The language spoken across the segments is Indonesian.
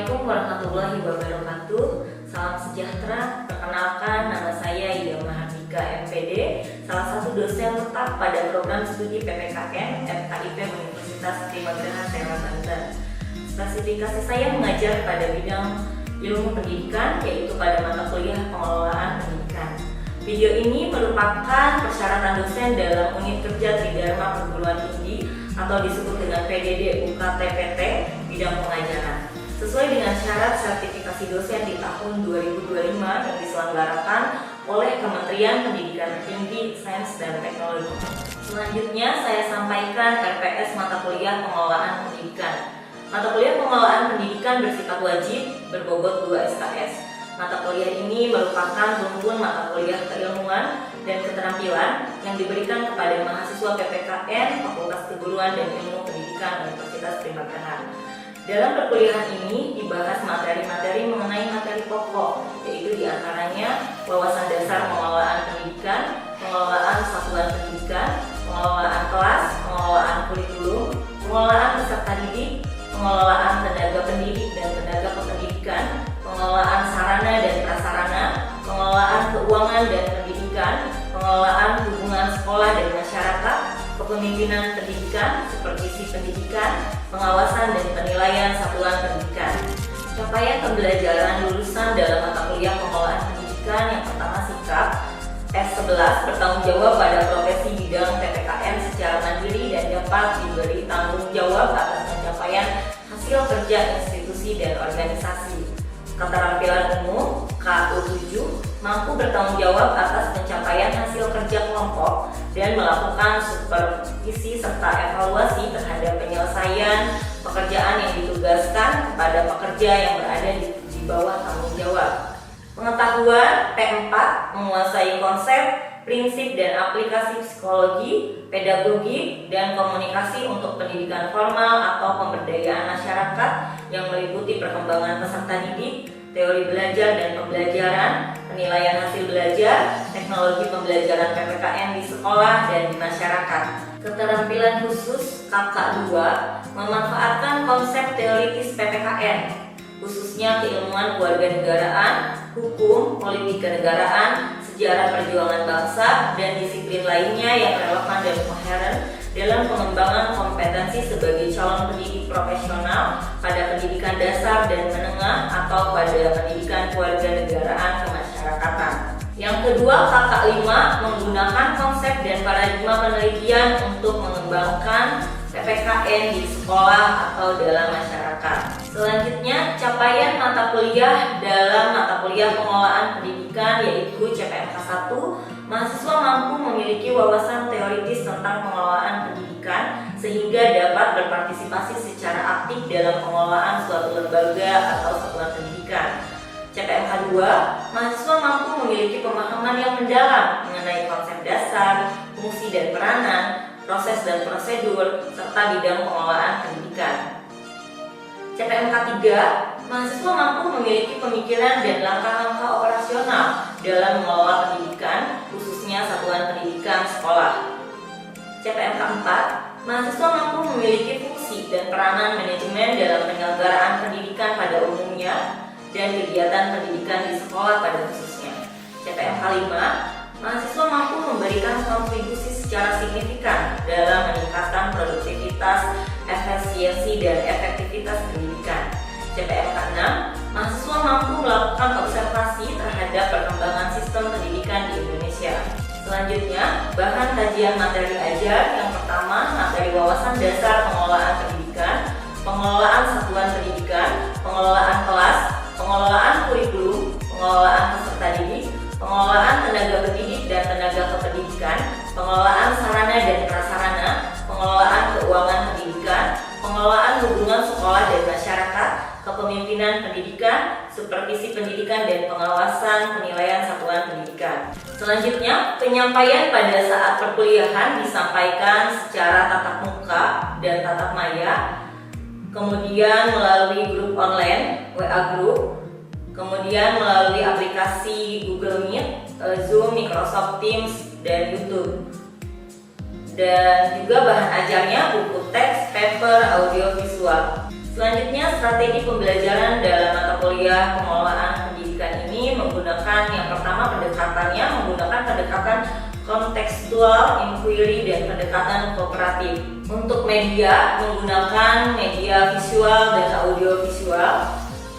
Assalamualaikum warahmatullahi wabarakatuh. Salam sejahtera. Perkenalkan, nama saya Ida Mahardika MPD, salah satu dosen tetap pada program studi PPKN FKIP Universitas Trimagaraha Serang, Banten. Spesifikasi saya mengajar pada bidang ilmu pendidikan, yaitu pada mata kuliah pengelolaan pendidikan. Video ini merupakan persyaratan dosen dalam unit kerja Tridharma Perguruan Tinggi atau disebut dengan PDD UKT-PT bidang pengajaran. Sesuai dengan syarat sertifikasi dosen di tahun 2025 yang diselenggarakan oleh Kementerian Pendidikan Tinggi, Sains dan Teknologi. Selanjutnya saya sampaikan RPS mata kuliah pengelolaan pendidikan. Mata kuliah pengelolaan pendidikan bersifat wajib, berbobot 2 SKS. Mata kuliah ini merupakan rumpun mata kuliah keilmuan dan keterampilan yang diberikan kepada mahasiswa PPKN, Fakultas Keguruan dan Ilmu Pendidikan Universitas Trimagaraha. Dalam perkuliahan ini dibahas materi-materi mengenai materi pokok, yaitu diantaranya wawasan dasar pengelolaan pendidikan, pengelolaan satuan pendidikan, pengelolaan kelas, pengelolaan kurikulum, pengelolaan peserta didik, pengelolaan tenaga pendidik dan tenaga kependidikan, pengelolaan sarana dan prasarana, pengelolaan keuangan dan pendidikan, pengelolaan hubungan sekolah dan masyarakat, kepemimpinan pendidikan, supervisi pendidikan, pengawasan dan penilaian satuan pendidikan. Capaian pembelajaran lulusan dalam mata kuliah pengelolaan pendidikan yang pertama sikap S11 bertanggung jawab pada profesi bidang PPKN secara mandiri dan dapat diberi tanggung jawab atas pencapaian hasil kerja institusi dan organisasi. Keterampilan umum KU7 mampu bertanggung jawab atas pencapaian hasil kerja kelompok dan melakukan supervisi serta evaluasi terhadap penyelesaian pekerjaan yang ditugaskan kepada pekerja yang berada di bawah tanggung jawab. Pengetahuan P4 menguasai konsep, prinsip dan aplikasi psikologi, pedagogi, dan komunikasi untuk pendidikan formal atau pemberdayaan masyarakat yang meliputi perkembangan peserta didik, teori belajar dan pembelajaran, penilaian hasil belajar, teknologi pembelajaran PPKN di sekolah dan di masyarakat. Keterampilan khusus KK2 memanfaatkan konsep teoritis PPKN, khususnya keilmuan kewarganegaraan, hukum, politik kenegaraan, sejarah perjuangan bangsa, dan disiplin lainnya yang relevan dan koheren dalam pengembangan kompetensi sebagai calon pendidik profesional pada pendidikan dasar dan menengah atau pada pendidikan kewarganegaraan kemasyarakatan. Yang kedua, KK5 menggunakan konsep dan paradigma penelitian untuk mengembangkan PPKN di sekolah atau dalam masyarakat. Selanjutnya, capaian mata kuliah dalam mata kuliah pengelolaan pendidikan yaitu CPNK 1, mahasiswa mampu memiliki wawasan teoritis tentang pengelolaan pendidikan sehingga dapat berpartisipasi secara aktif dalam pengelolaan suatu lembaga atau satuan pendidikan. CPNK 2, mahasiswa mampu memiliki pemahaman yang mendalam mengenai konsep dasar, fungsi dan peranan, proses dan prosedur, serta bidang pengelolaan pendidikan. CPNK 3, mahasiswa mampu memiliki pemikiran dan langkah-langkah operasional dalam mengelola pendidikan, khususnya satuan pendidikan sekolah. CPNK 4, mahasiswa mampu memiliki fungsi dan peranan manajemen dalam penyelenggaraan pendidikan pada umumnya dan kegiatan pendidikan di sekolah pada khususnya. CPNK 5, mahasiswa mampu memberikan kontribusi secara signifikan dalam meningkatkan produktivitas, efisiensi, dan efektivitas pendidikan. CPNK 6, mahasiswa mampu melakukan observasi terhadap perkembangan sistem pendidikan di Indonesia. Selanjutnya, bahan kajian materi ajar yang pertama, materi wawasan dasar pengelolaan pendidikan, pengelolaan satuan pendidikan, pengelolaan kelas, pengelolaan kurikulum, pengelolaan peserta didik, pengelolaan tenaga pendidik dan tenaga kependidikan, pengelolaan sarana dan prasarana, pengelolaan keuangan pendidikan, pengelolaan hubungan sekolah dan masyarakat, kepemimpinan pendidikan, supervisi pendidikan dan pengawasan penilaian satuan pendidikan. Selanjutnya, penyampaian pada saat perkuliahan disampaikan secara tatap muka dan tatap maya, kemudian melalui grup online, WA Group, kemudian melalui aplikasi Google Meet, Zoom, Microsoft Teams, dan YouTube. Dan juga bahan ajarnya buku teks, paper, audio, visual. Selanjutnya, strategi pembelajaran dalam mata kuliah pengelolaan pendidikan ini menggunakan yang pertama pendekatannya menggunakan pendekatan kontekstual, inquiry, dan pendekatan kooperatif. Untuk media menggunakan media visual dan audio visual.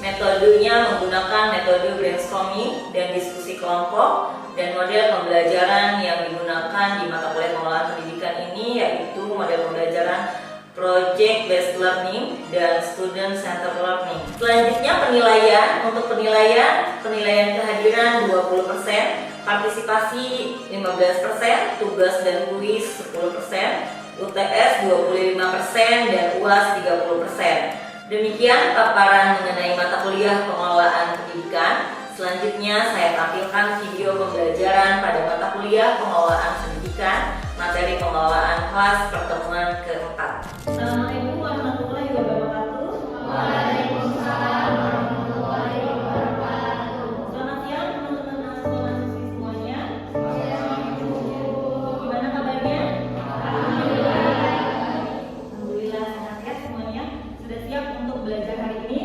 Metodenya menggunakan metode brainstorming dan diskusi kelompok, dan model pembelajaran yang digunakan di mata kuliah pengelolaan pendidikan ini yaitu model pembelajaran project based learning dan student centered learning. Selanjutnya penilaian. Untuk penilaian kehadiran 20%, partisipasi 15%, tugas dan kuis 10%, UTS 25%, dan UAS 30%. Demikian paparan mengenai mata kuliah pengelolaan pendidikan. Selanjutnya saya tampilkan video pembelajaran pada mata kuliah pengelolaan pendidikan, materi pengelolaan kelas pertemuan keempat. Assalamualaikum warahmatullahi wabarakatuh. Waalaikumsalam warahmatullahi wabarakatuh. Selamat siang teman-teman mahasiswa-mahasiswi semuanya. Gimana kabarnya? Alhamdulillah sehat ya semuanya. Sudah siap untuk belajar hari ini?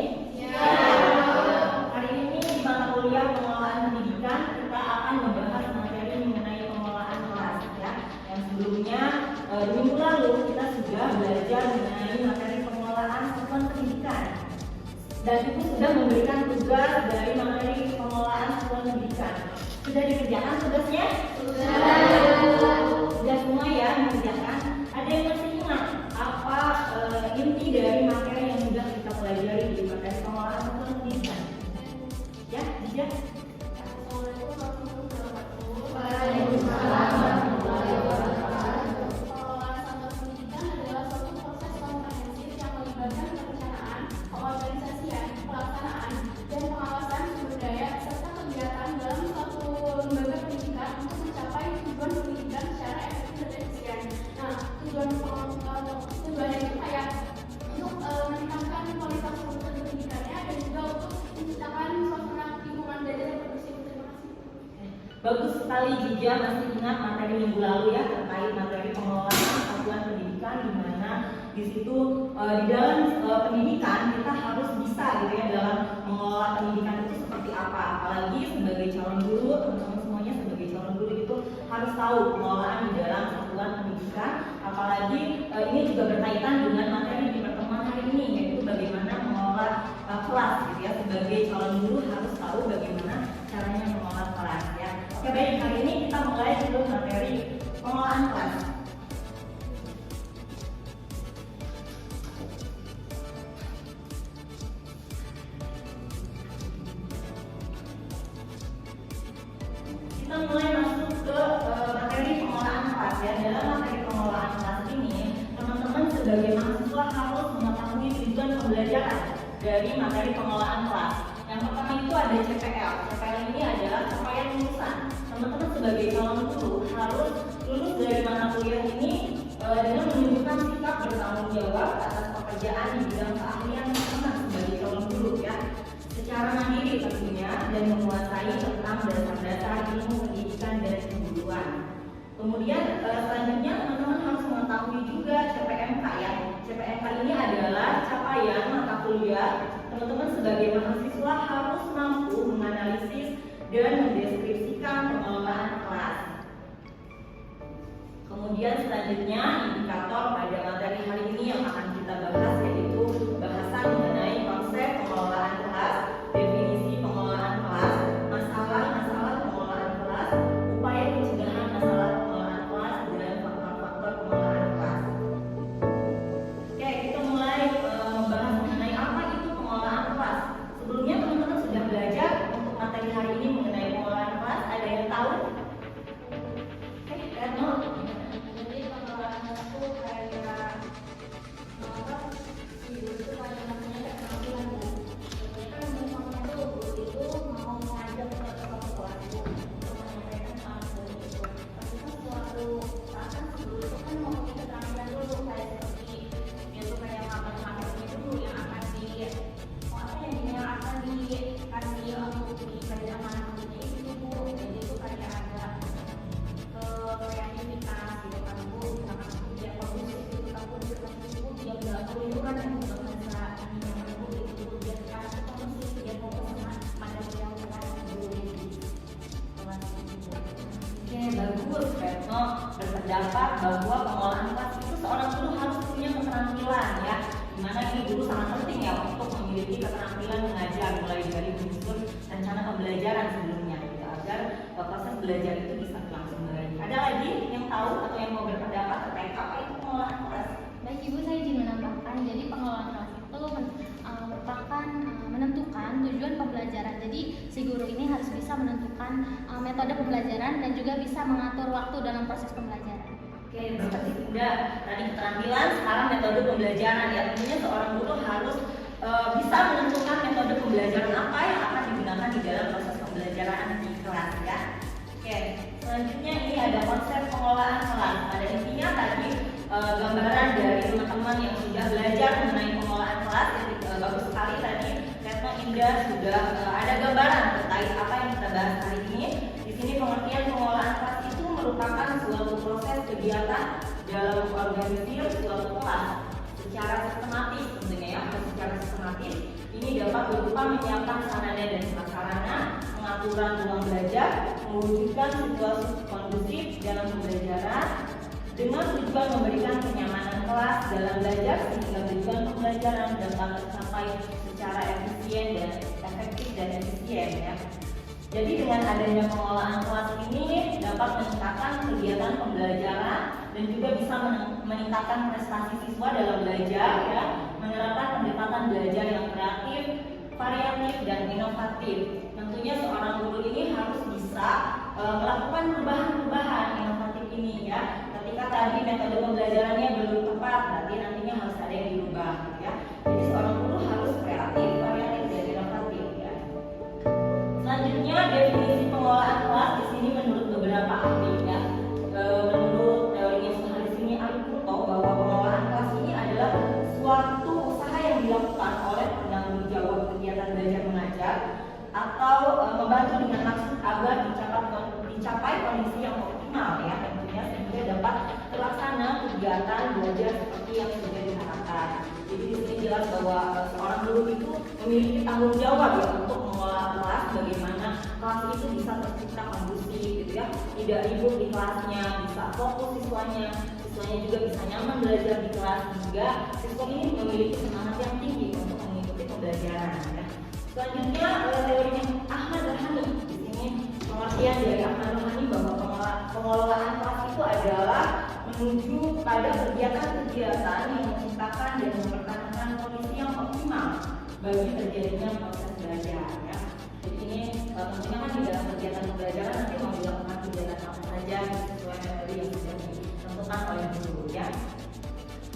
Hari ini di mata kuliah pengelolaan pendidikan kita akan membahas materi mengenai pengelolaan kelas ya. Yang sebelumnya di minggu lalu kita sudah belajar mengenai materi pengelolaan satuan pendidikan. Dan itu sudah memberikan tugas dari materi pengelolaan satuan pendidikan. Sudah dikerjakan tugasnya? Sudah semua ya mengerjakan. Ada yang masih ingat apa inti dari materi yang sudah kita pelajari di materi pengelolaan satuan pendidikan? Ya, Dija? Waalaikumsalam warahmatullahi wabarakatuh. Pengelolaan satuan pendidikan adalah suatu proses komprehensif yang melibatkan perencanaan, pengorganisasian, pelaksanaan, dan pengawasan sumber daya serta kegiatan dalam suatu lembaga pendidikan untuk mencapai tujuan pendidikan secara efektif dan efisien. Nah, tujuannya itu kayak untuk meningkatkan kualitas mutu pendidikannya dan juga untuk menciptakan suasana lingkungan belajar yang kondusif. Terima kasih. Bagus sekali Dija masih ingat materi minggu lalu ya terkait materi pengelolaan satuan pendidikan, di mana di situ di dalam pendidikan kita harus bisa gitu ya dalam mengelola pendidikan itu seperti apa. Apalagi sebagai calon guru, teman-teman semuanya sebagai calon guru itu harus tahu pengelolaan di dalam satuan pendidikan. Apalagi ini juga berkaitan dengan materi di pertemuan hari ini, yaitu bagaimana mengelola kelas gitu ya. Sebagai calon guru harus tahu bagaimana caranya mengelola kelas ya. Oke baik, hari ini kita mulai dulu materi pengelolaan kelas. Kita mulai masuk ke materi pengelolaan kelas ya. Dalam materi pengelolaan kelas ini, teman-teman sebagai mahasiswa harus mengetahui tujuan pembelajaran dari materi pengelolaan kelas. Yang pertama itu ada CPL. CPL ini adalah capaian lulusan. Teman-teman sebagai calon guru harus lulus dari mata kuliah ini dengan menunjukkan sikap bertanggung jawab atas pekerjaan di bidang keahlian teman-teman sebagai calon guru ya. Secara mandiri tentunya dan menguasai tentang dasar-dasar ilmu pendidikan dan keguruan. Kemudian selanjutnya teman-teman harus mengetahui juga CPMK ya. CPMK ini adalah capaian mata kuliah. Teman-teman sebagai mahasiswa harus mampu menganalisis dan mendeskripsikan pengelolaan kelas. Kemudian selanjutnya indikator pada materi hari ini yang akan kita bahas yaitu bahasan mengenai konsep pengelolaan kelas, definisi pengelolaan kelas, masalah-masalah pengelolaan kelas, upaya pencegahan masalah pengelolaan kelas, dan faktor-faktor pengelolaan kelas. Oke, kita mulai membahas mengenai apa itu pengelolaan kelas. Sebelumnya teman-teman sudah belajar untuk materi hari ini mengenai pengelolaan kelas. Ada yang tahu? Oke, Retno. Jadi pengelolaan itu kayak tujuan pembelajaran. Jadi si guru ini harus bisa menentukan metode pembelajaran dan juga bisa mengatur waktu dalam proses pembelajaran. Oke, berarti sudah tadi keterampilan, sekarang metode pembelajaran ya. Tentunya seorang guru harus bisa menentukan metode pembelajaran apa yang akan digunakan di dalam proses pembelajaran di kelas ya. Oke, selanjutnya ini ada konsep pengelolaan kelas. Pada intinya tadi gambaran dari teman-teman yang sudah belajar mengenai pengelolaan kelas, bagus sekali tadi. Retno Indah sudah ada gambaran terkait apa yang kita bahas hari ini. Di sini pengertian pengelolaan kelas itu merupakan suatu proses kegiatan dalam organisir suatu kelas secara sistematis tentunya ya, secara sistematis. Ini dapat berupa menyiapkan sarana dan prasarana, pengaturan ruang belajar, mewujudkan situasi kondusif dalam pembelajaran dengan tujuan memberikan kenyamanan kelas dalam belajar sehingga tujuan pembelajaran dapat tercapai secara efisien dan efektif dan efisien ya. Jadi dengan adanya pengelolaan kelas ini dapat meningkatkan kegiatan pembelajaran dan juga bisa meningkatkan prestasi siswa dalam belajar ya, menerapkan pendekatan belajar yang kreatif, variatif dan inovatif. Tentunya seorang guru ini harus bisa melakukan perubahan-perubahan inovatif ini ya. Ketika tadi metode pembelajarannya belum tepat, berarti nantinya harus ada yang dirubah ya. Jadi seorang guru harus kreatif, variatif dan inovatif ya. Selanjutnya definisi pengelolaan kelas di sini menurut beberapa ahli ya. Menurut teorinya Suharisini Alipurto bahwa pengelolaan kelas ini adalah suatu usaha yang dilakukan oleh penanggung jawab kegiatan belajar mengajar atau membantu dengan maksud agar dicapai kondisi yang optimal ya, tentunya sehingga dapat terlaksana kegiatan belajar seperti yang sudah diharapkan. Jadi di sini jelas bahwa seorang guru itu memiliki tanggung jawab ya untuk mengelola kelas, bagaimana kelas itu bisa tercipta kondusif gitu ya, tidak ribut di kelasnya, bisa fokus siswanya juga bisa nyaman belajar di kelas sehingga siswa ini memiliki semangat yang tinggi untuk mengikuti pembelajaran ya. Selanjutnya teorinya Ahmad Rohani. Di sini pengertian dari Ahmad Rohani bahwa pengelolaan kelas itu adalah menuju pada kegiatan-kegiatan yang menciptakan dan mempertahankan kondisi yang optimal bagi terjadinya proses belajar ya. Jadi ini tentunya kan di dalam kegiatan pembelajaran nanti mau dilakukan kegiatan apa saja sesuai metode yang sudah ditentukan oleh guru ya.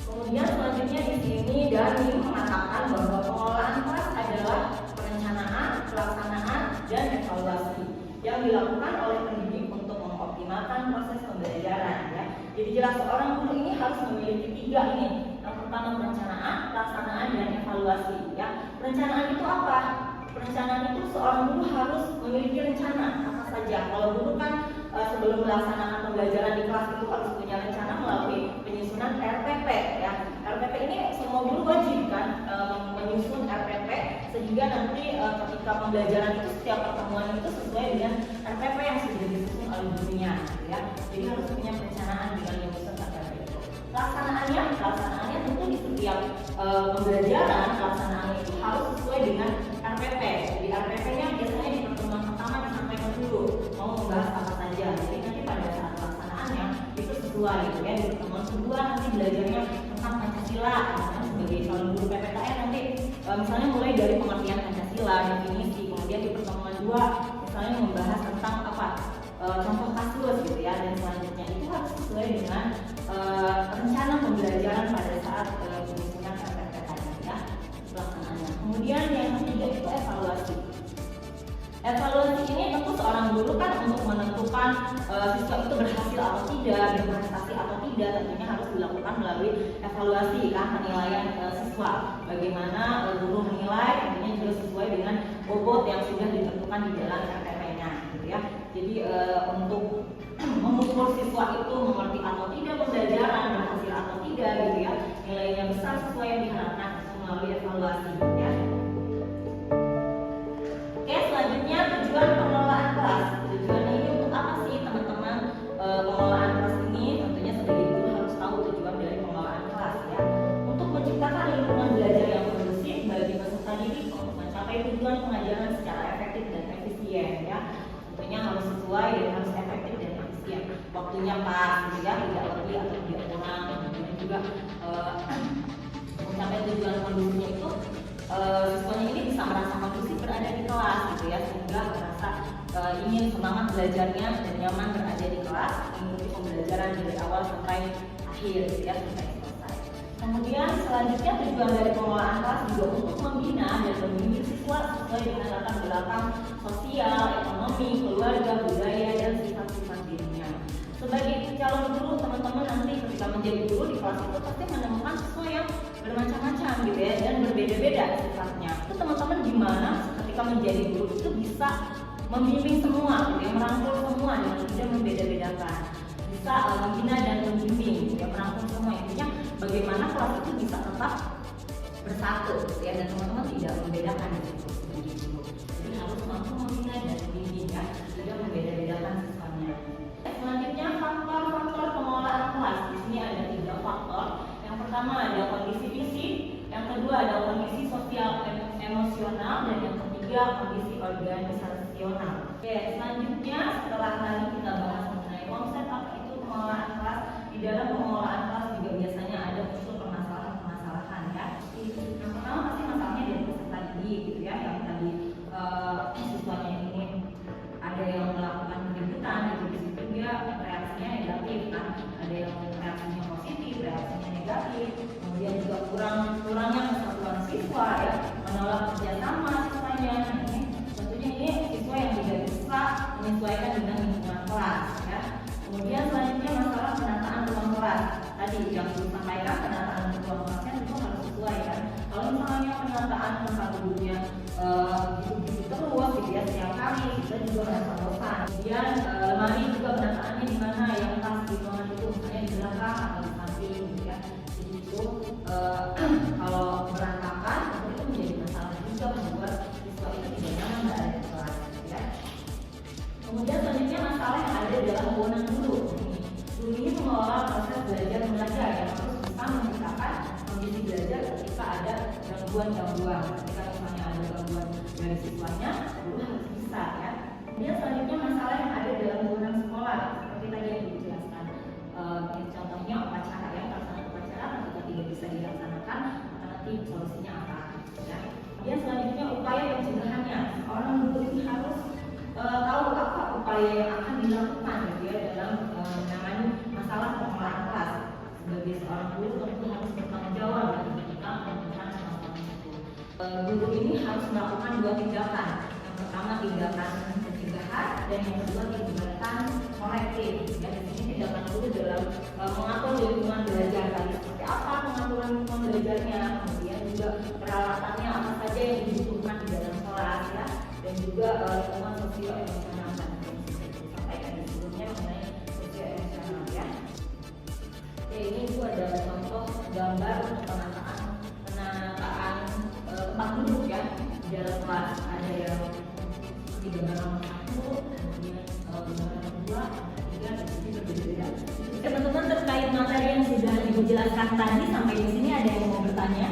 Kemudian selanjutnya di sini Dani mengatakan bahwa pengelolaan kelas adalah perencanaan, pelaksanaan, dan evaluasi yang dilakukan oleh pendidik untuk mengoptimalkan proses pembelajaran ya. Jadi jelas seorang guru ini harus memiliki tiga ini. Yang pertama perencanaan, pelaksanaan, dan evaluasi ya. Perencanaan itu apa? Perencanaan itu seorang guru harus memiliki rencana apa saja. Kalau guru kan sebelum melaksanakan pembelajaran di kelas itu harus punya rencana melalui penyusunan RPP ya. RPP ini semua guru wajib kan menyusun RPP sehingga nanti ketika pembelajaran itu setiap pertemuan itu sesuai dengan RPP yang sudah disusun oleh gurunya ya. Jadi harus punya perencanaan dengan menyusun RPP itu. Pelaksanaannya tentu di setiap pembelajaran pelaksanaannya itu harus sesuai dengan RPP. Jadi RPP-nya biasanya di pertemuan pertama disampaikan dulu mau membahas apa saja. Jadi nanti pada saat pelaksanaannya itu sesuai gitu ya. Di pertemuan kedua nanti belajarnya tentang Pancasila, misalnya sebagai calon guru PPKN nanti misalnya mulai dari pengertian Pancasila, definisi, kemudian di pertemuan 2 misalnya membahas tentang apa contoh kasus gitu ya, dan selanjutnya itu harus sesuai dengan rencana pembelajaran pada saat penyusunan RPP tadi ya, pelaksanaannya. Kemudian yang ketiga itu evaluasi. Evaluasi ini tentu seorang guru kan untuk menentukan siswa itu berhasil atau tidak, berprestasi atau tidak, tentunya harus dilakukan melalui evaluasi kan, penilaian siswa. Bagaimana guru menilai, tentunya juga sesuai dengan bobot yang sudah ditentukan di dalam RPP-nya gitu ya. Jadi untuk mengukur siswa itu mengerti atau tidak pembelajaran, berhasil atau tidak gitu ya, nilainya besar sesuai yang diharapkan melalui evaluasi ya. Oke, selanjutnya tujuan pengelolaan kelas. Tujuannya ini untuk apa sih teman-teman? Pengelolaan kelas ini tentunya sebagai guru harus tahu tujuan dari pengelolaan kelas ya. Untuk menciptakan lingkungan belajar yang kondusif bagi peserta didik untuk mencapai tujuan pengajaran secara efektif dan efisien ya. Tentunya harus sesuai dan harus efektif dan efisien. Waktunya pas, ya, tidak lebih atau tidak kurang. Kemudian juga mencapai tujuan kondusifnya itu siswanya ini bisa merasa kondusif berada di kelas gitu ya, sehingga merasa ingin semangat belajarnya dan nyaman berada di kelas, mengikuti pembelajaran dari awal sampai akhir gitu ya, sampai selesai. Kemudian selanjutnya tujuan dari pengelolaan kelas juga untuk membina dan membimbing siswa sesuai dengan latar belakang sosial, ekonomi, keluarga, budaya, dan sifat-sifat dirinya. Sebagai calon guru, teman-teman nanti ketika menjadi guru di kelas itu pasti menemukan siswa yang bermacam-macam gitu ya, dan berbeda-beda sifatnya. Itu teman-teman gimana ketika menjadi guru itu bisa membimbing semua gitu ya, merangkul semua dengan tidak membeda-bedakan, bisa membina dan membimbing gitu ya, merangkul semua. Intinya bagaimana kelas itu bisa tetap bersatu gitu ya, dan teman-teman tidak membedakan gitu. Jadi harus mampu membina dan membimbing ya, tidak membeda-bedakan siswanya. Selanjutnya faktor-faktor pengelolaan kelas. Di sini ada 3 faktor. Yang pertama ada kondisi fisik, yang kedua ada kondisi sosial emosional, dan yang ketiga kondisi organisasional. Oke, selanjutnya setelah tadi kita bahas mengenai konsep apa itu pengelolaan kelas, di dalam pengelolaan kelas juga biasanya ada muncul permasalahan-permasalahan ya. Yang pertama pasti masalahnya dari peserta didik gitu ya, yang tadi siswanya ini ada yang melakukan keributan gitu, di situ dia reaksinya negatif kan, ada yang reaksinya positif, reaksinya negatif, kemudian juga kurangnya kesatuan siswa ya, menolak kerjasama siswanya. Ini tentunya ini siswa yang tidak bisa menyesuaikan dengan lingkungan kelas ya. Kemudian selanjutnya masalah penataan ruang kelas. Tadi yang disampaikan, penataan ruang kelasnya itu harus sesuai kan. Kalau misalnya penataan tempat duduknya gitu terus gitu ya setiap hari, kita juga merasa bosan. Kemudian lemari juga penataannya di mana yang pas di ruangan itu, misalnya di belakang atau di samping gitu ya. Jadi itu kalau berantakan itu menjadi masalah juga, membuat siswa itu tidak nyaman berada di kelas gitu ya. Kemudian selanjutnya masalah yang ada dalam wewenang guru. Guru ini mengelola proses belajar mengajar yang harus bisa menciptakan kondisi belajar ketika ada gangguan-gangguan. Ketika misalnya ada gangguan dari siswanya, guru harus bisa ya. Kemudian selanjutnya masalah yang ada dalam wewenang sekolah, seperti tadi yang dijelaskan. Contohnya upacara ya, pelaksanaan upacara ketika tidak bisa dilaksanakan, maka nanti solusinya apa? Ya. Kemudian selanjutnya upaya pencegahannya. Orang guru ini harus tahu apa upaya yang akan dilakukan gitu ya dalam menangani masalah pengelolaan kelas. Sebagai seorang guru tentu harus bertanggung jawab ketika melakukan hal itu. Guru ini harus melakukan 2 tindakan. Yang pertama tindakan pencegahan, dan yang kedua tindakan korektif. Ya, di sini tindakan guru dalam mengatur lingkungan belajar tadi seperti apa pengaturan lingkungan belajarnya, kemudian juga peralatannya apa saja yang dibutuhkan di dalam kelas ya, dan juga lingkungan sosio-emosional tadi sampaikan di sebelumnya mengenai sosio-emosional ya. Oke, ini itu ada contoh gambar penataan tempat duduk ya di dalam kelas. Ada yang di gambar nomor 1, kemudian gambar nomor 2, 3, dan ini berbeda-beda. Teman-teman terkait materi yang sudah Ibu jelaskan tadi sampai di sini ada yang mau bertanya?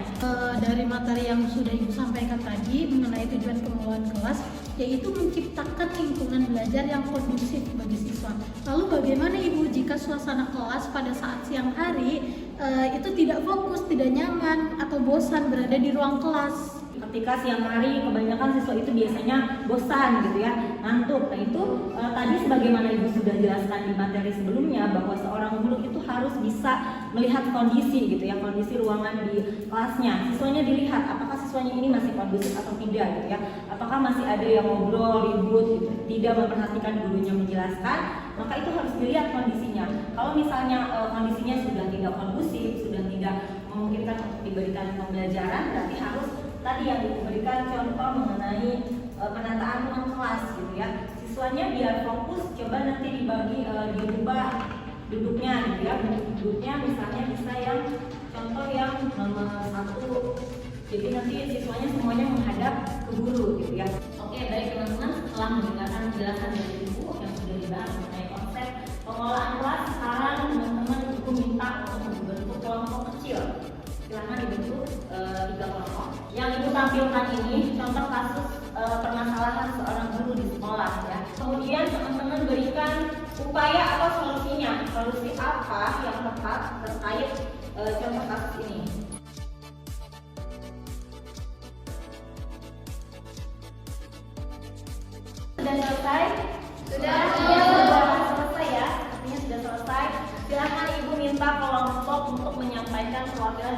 Dari materi yang sudah Ibu sampaikan tadi mengenai tujuan pengelolaan kelas, yaitu menciptakan lingkungan belajar yang kondusif bagi siswa. Lalu bagaimana Ibu jika suasana kelas pada saat siang hari itu tidak fokus, tidak nyaman, atau bosan berada di ruang kelas? Ketika siang hari kebanyakan siswa itu biasanya bosan gitu ya, ngantuk. Nah itu tadi sebagaimana Ibu sudah jelaskan di materi sebelumnya, bahwa seorang guru itu harus bisa melihat kondisi gitu ya, kondisi ruangan di kelasnya. Siswanya dilihat apakah siswanya ini masih kondusif atau tidak gitu ya, apakah masih ada yang ngobrol, ribut gitu, tidak memperhatikan gurunya menjelaskan, maka itu harus dilihat kondisinya. Kalau misalnya kondisinya sudah tidak kondusif, sudah tidak memungkinkan untuk diberikan pembelajaran, berarti harus tadi yang diberikan contoh mengenai penataan ruang kelas gitu ya. Siswanya biar fokus, coba nanti dibagi dirubah duduknya gitu ya. Duduknya misalnya bisa yang contoh yang nomor 1. Jadi nanti siswanya semuanya menghadap ke guru gitu ya. Oke, baik teman-teman, setelah mendengarkan penjelasan dari Ibu yang sudah dibahas mengenai konsep pengelolaan kelas, sekarang teman-teman Ibu minta untuk membentuk kelompok kecil. Silahkan dibentuk 3 kelompok. Yang Ibu tampilkan ini contoh kasus permasalahan seorang guru di sekolah ya. Kemudian teman-teman berikan upaya atau solusinya. Solusi apa yang tepat terkait contoh kasus ini?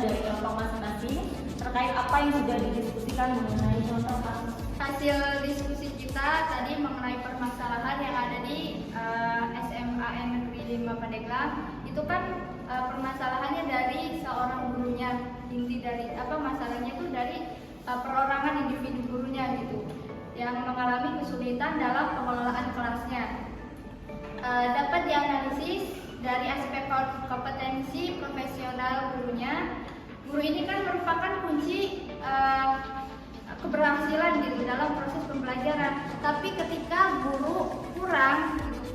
dari kelompok masing-masing terkait apa yang sudah didiskusikan mengenai contoh kasus. Hasil diskusi kita tadi mengenai permasalahan yang ada di SMAN Negeri 5 Pandeglang. Itu kan permasalahannya dari seorang gurunya. Inti dari masalahnya itu dari perorangan individu gurunya gitu, yang mengalami kesulitan dalam pengelolaan kelasnya. Dapat dianalisis dari aspek kompetensi profesional gurunya. Guru ini kan merupakan kunci keberhasilan gitu dalam proses pembelajaran. Tapi ketika guru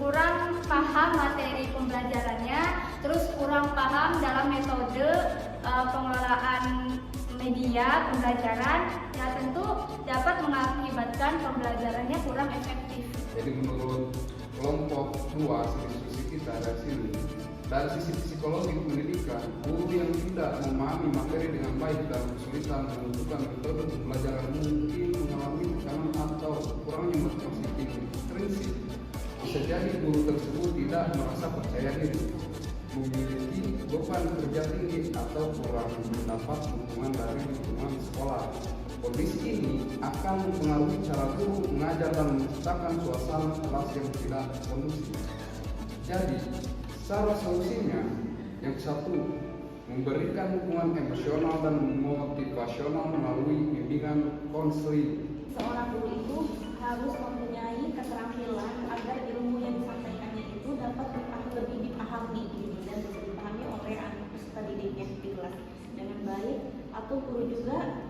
kurang paham materi pembelajarannya, terus kurang paham dalam metode pengelolaan media pembelajaran, ya tentu dapat mengakibatkan pembelajarannya kurang efektif. Jadi menurut kelompok luas diskusi kita dari sini, dari sisi psikologi pendidikan, guru yang tidak memahami materi dengan baik dan kesulitan menentukan metode pembelajaran mungkin mengalami tekanan atau kurangnya motivasi intrinsik. Bisa jadi guru tersebut tidak merasa percaya diri, memiliki beban kerja tinggi atau kurang mendapat dukungan dari lingkungan sekolah. Kondisi ini akan mempengaruhi cara guru mengajar dan menciptakan suasana kelas yang tidak kondusif. Jadi, cara solusinya yang satu, memberikan dukungan emosional dan motivasional melalui bimbingan konseling. Seorang guru itu harus mempunyai keterampilan agar ilmu yang disampaikannya itu dapat lebih dipahami dan bisa dipahami oleh anak peserta didiknya di kelas dengan baik. Atau guru juga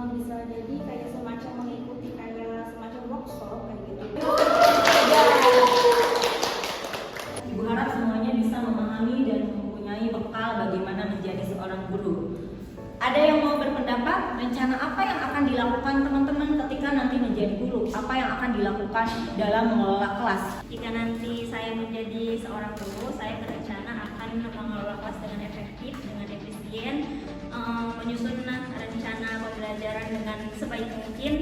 bisa jadi kayak semacam mengikuti kayak semacam workshop kayak gitu. Ibu harap semuanya bisa memahami dan mempunyai bekal bagaimana menjadi seorang guru. Ada yang mau berpendapat rencana apa yang akan dilakukan teman-teman ketika nanti menjadi guru? Apa yang akan dilakukan dalam mengelola kelas? Jika nanti saya menjadi seorang guru, saya berencana akan mengelola kelas dengan efektif, dengan efisien, menyusun rencana pembelajaran dengan sebaik mungkin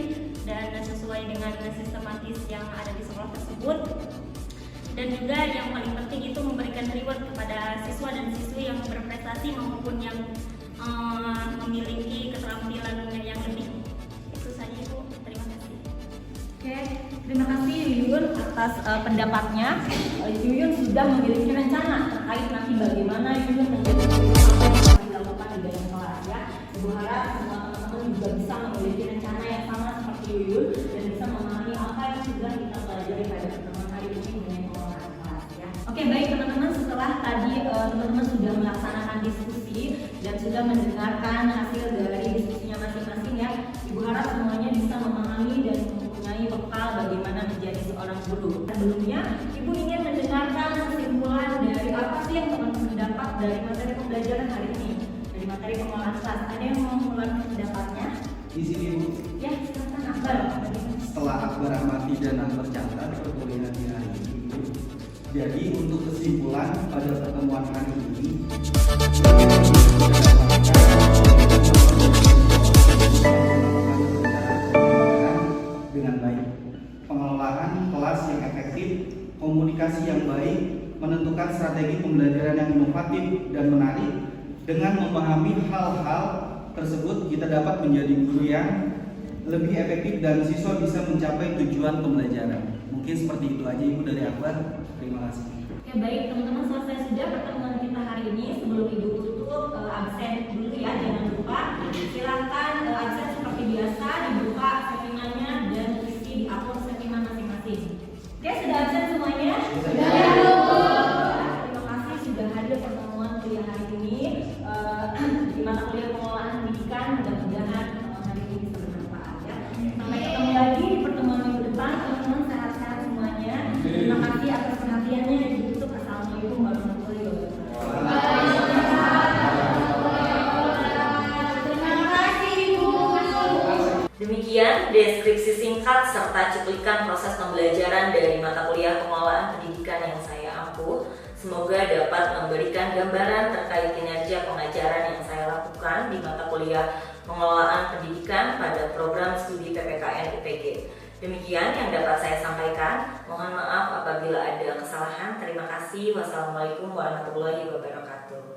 dan sesuai dengan sistematis yang ada di sekolah tersebut. Dan juga yang paling penting itu memberikan reward kepada siswa dan siswi yang berprestasi maupun yang memiliki keterampilan yang lebih. Itu saja Ibu, terima kasih. Oke, terima kasih Yuyun atas pendapatnya. Yuyun sudah memiliki rencana terkait nanti bagaimana Yuyun menjadi guru apa yang akan dilakukan di dalam kelas ya. Ibu harap semua teman-teman juga bisa memiliki rencana yang sama seperti Yuyun dan bisa memahami apa yang sudah kita pelajari pada pertemuan hari ini mengenai pengelolaan kelas ya. Oke, baik teman-teman, setelah tadi teman-teman sudah melaksanakan diskusi dan sudah mendengarkan hasil dari diskusinya masing-masing ya. Ibu harap semuanya bisa memahami dan mempunyai bekal bagaimana menjadi seorang guru. Sebelumnya, Ibu ingin mendengarkan kesimpulan dari apa sih yang teman-teman dapat dari materi pembelajaran hari ini, dari materi pengelolaan kelas. Ada yang mau mengeluarkan pendapatnya? Di sini Bu. Ya, silakan Akbar. Setelah Akbar amati dan Akbar catat perkuliahan di hari ini. Jadi untuk kesimpulan pada pertemuan hari ini, dengan baik, pengelolaan kelas yang efektif, komunikasi yang baik, menentukan strategi pembelajaran yang inovatif dan menarik. Dengan memahami hal-hal tersebut, kita dapat menjadi guru yang lebih efektif dan siswa bisa mencapai tujuan pembelajaran. Mungkin seperti itu aja Ibu dari Akbar. Terima kasih. Oke, baik teman-teman, selesai sudah pertemuan kita hari ini. Sebelum Ibu tutup, absen dulu ya, jangan lupa. Silakan absen seperti biasa, dibuka settingannya dan isi di akun settingan masing-masing. Oke, sudah absen semuanya? Sudah. Terima kasih sudah hadir pertemuan kuliah hari ini di mata kuliah pengelolaan pendidikan. Mudah-mudahan hari ini bisa bermanfaat ya. Sampai ketemu lagi di pertemuan minggu depan. Teman-teman sehat-sehat semuanya. Terima kasih atas perhatiannya dan ditutup. Assalamualaikum warahmatullahi wabarakatuh. Demikian deskripsi singkat serta cuplikan proses pembelajaran dari mata kuliah pengelolaan pendidikan yang saya ampuh. Semoga dapat memberikan gambaran terkait kinerja pengajaran yang saya lakukan di mata kuliah pengelolaan pendidikan pada program studi PPKN UPG. Demikian yang dapat saya sampaikan. Mohon maaf apabila ada kesalahan. Terima kasih. Wassalamualaikum warahmatullahi wabarakatuh.